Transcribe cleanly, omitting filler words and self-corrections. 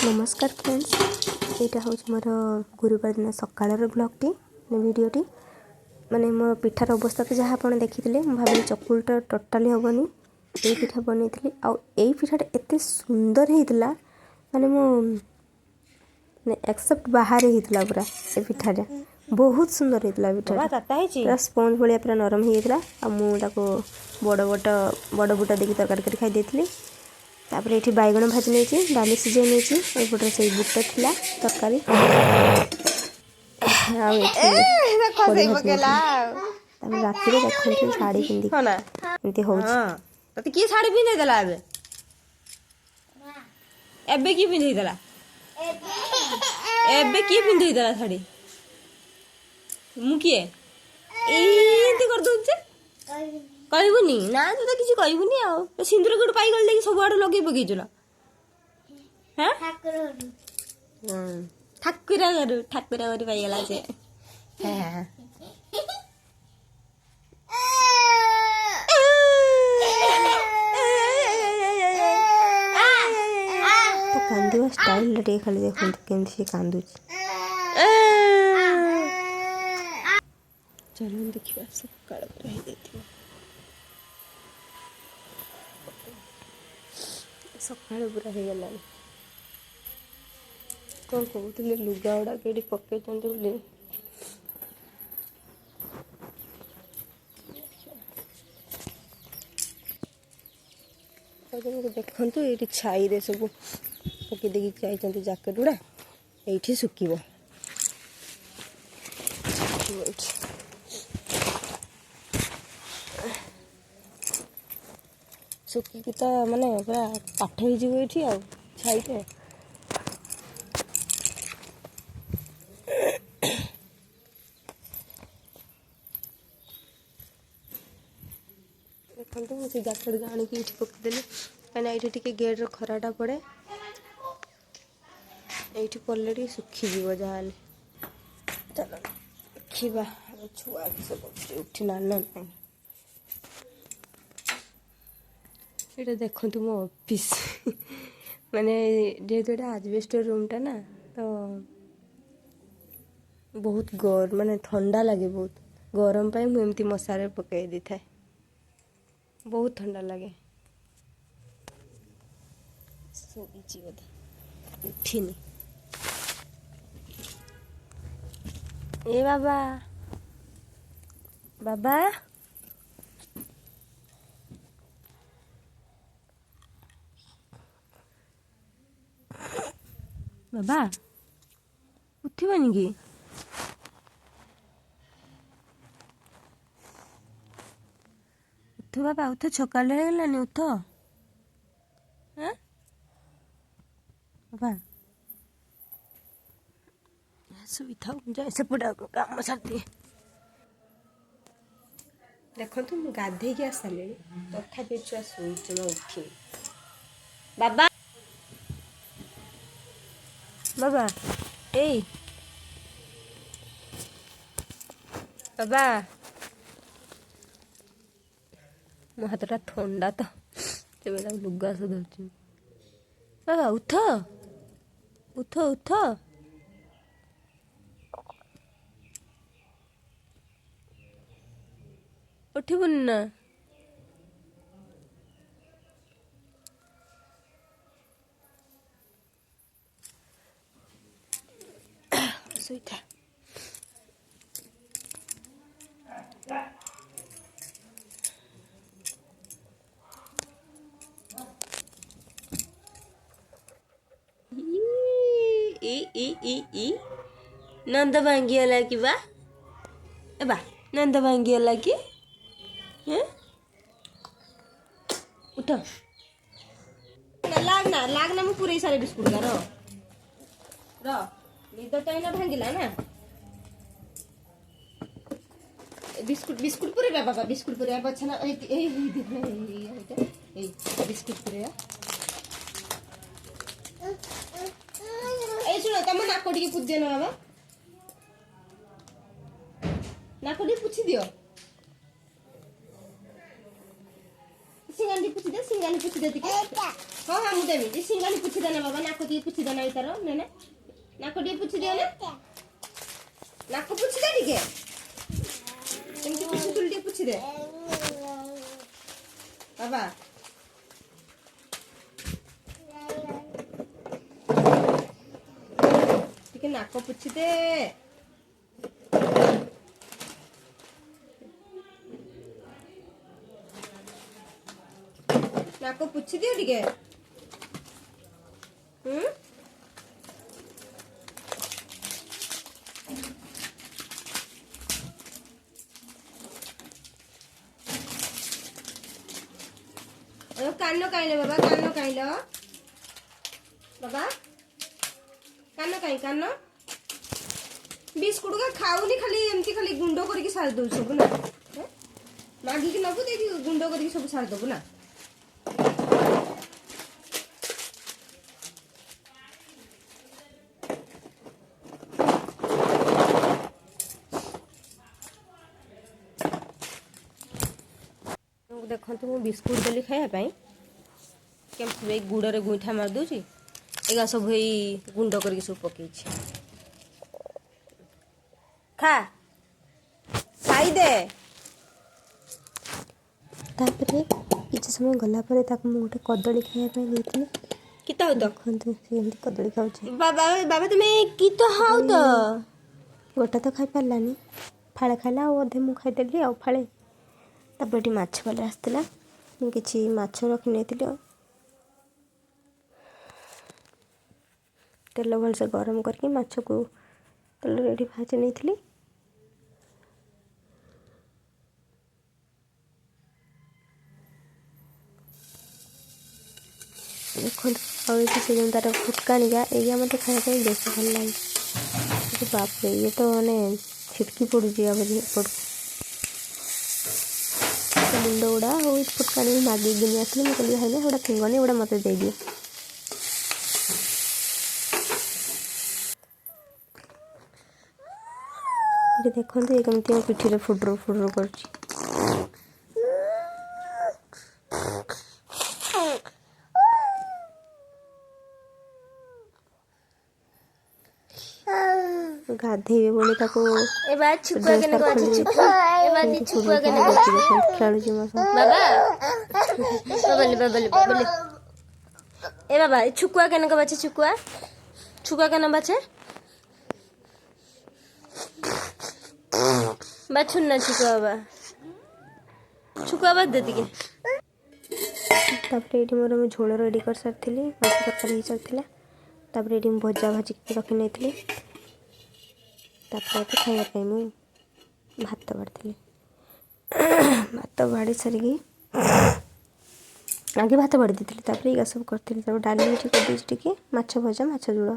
नमस्कार फ्रेंड्स, यहाँ हूँ मोर गुरुवार दिन सकाल ब्लॉगटी वीडियोटी माने मो पिठार अवस्था तो जहाँ आप देखी भाभी चकुलटा टोटाली हेनी ये पिठा बनई आई पिठाटा एत सुंदर होता माने मो एक्सेप्ट बाहर होता पूरा ये पिठाटा बहुत सुंदर होता पिठा पूरा स्पंज भाया पूरा नरम होता मुझे बड़ बड़ बुटा देखिए तरकारी कर खाई देती तापर ये बैगण भाजी नहीं डाली सिझे नहीं एपटे से बुट थी तरकारी रात देखते शाढ़ी पिंधि एमती हो किए शाढ़ी पिंधे देला एबे की पिंधे देला एबे की पिंधे देला शाढ़ी मु किए एंती कर दउचे कहबुनी ना तू तो किसी कहबुनी आ सिंदूर गोट पाई गल देखि सब आड़ लगे पकेइचला हां ठाकुरा घर पाई गला से हां तो कांदुआ स्टाइल रे खाली देखो केमती कांदु चलो देखिए सकाळ रही देती सकाळ पूरा हो गला कौन कहते लुगा गुड़ा कहीं पकई देखु ये छाई सब पकई देखिए जाइए जैकेट गुड़ा ये सुखी सुखिकी तो माने पूरा पाठ हो छाई तो देखते मुझे जैकेट आनी ये पकईदेली कहीं ये टे गेट्र खराटा पड़े ये पड़े सुखीज जहाँ चलो देखा छुआ सब उठी ना ये देखु मो ऑफिस माने जेहेतु ये आजबेस्टर रूमटा ना तो बहुत माने ठंडा लगे बहुत गरम पाई मुझे मशारे पकई दी था बहुत ठंडा लगे सोची बोधे उठिनी ए बाबा बाबा बाबा उठिबनी कि उठ बाबा उठ सकाल गलानी उठ बाबा सुविधा जाए सेपटा कम सारी देखो मुझे गाधे आस सारे तथा छुआ शोचे उठी बाबा बाबा ए बाबा मो हाथटा ठंडा तो से लुगा सुधर बाबा उठ उठ उठ उठबुनि ना सुईथा नंद भांगी कि बा नंद भांगी कि उठ लागना मु पूरे सारे बिस्कुट का रो निद टाइम भांगिला ना बिस्कुट बिस्कुट पूरे बाबा बिस्कुट पूरे बछना बिस्कुट पूरे शुण तुम नाक टे पुछ दियो ना बाबा नाक टे पुछि दियो सिंगानी पुछि दे टिके हाँ हाँ मुझे देवी सिंगानी पुछि देना बाबा नाक दी पुछि देना इतार ने नाक दी पुछि दियो ना नाक पुछि दे ठीक है एमती पुछि तुल दी पुछि दे बाबा ठीक है नाक पुछि दे नाक पुछि दियो ठीक है कान काइले बाबा कान काइल बाबा कान काई कान बिस्कुट का खाऊनी खाली एमती खाली गुंड करके सार दउ सब ना मागी के नबु देखि गुंड करके सब सार दबु ना देखते मुझे बिस्कुट देली खायापाई केमती गुड़े गुईठा मार दूची एगा सब गुंड करके सब पकई खा खाई दे तापरे किसी समय गला पर ताको मु गोटे कदली खायापाई देइथिले किता हो तो देखंतु से एमती कदली खाउची बाबा बाबा तुम्हें की तो हाउ तो गोटा तो खाई पारलानी फाळे खाइला और अधे मु खाइदेली आ फाळे तापर एटी माछ वाला आसला मु किछि माछ रखि नेतिली तेल भलसे गरम करके माछ को तेल रेडी भाजी नहीं देखो से जो तार फुटकानिका ये मत खाया बेस भल लगे बाप रे ये तो मैंने छिटकी पड़ी मुंड गुड़ा और फुटकानी मागी गिनी आसली मुझे कहली भाई गोटा फिंगनी गोटा मत दे दिए ये देखो ये कमी पिठी फुटुर फुटुर कर गाधेबे बोले ताको ए बा छुकुआ केने को अछि छुकुआ ए बा नी छुकुआ केने को खेलु जी मस बाबा बबले ए बाबा छुकुआ केने को बाचे छुकुआ केने बाचे बाछुन ना छुकुआ बात दे दिके तापर एटी मोर मु झोल रेडी कर सारथिली माछ तरकारी चलथिला तापर एटी भजा भाजी रखि नेथिली तापर खाइबा पई मु भात बाड़थिली भात बाड़ी सारिकी आगे भात बाड़ी देथिली तापर ये सब करथिली तापर डाली कर दी टिके माछ भजा माछ झोल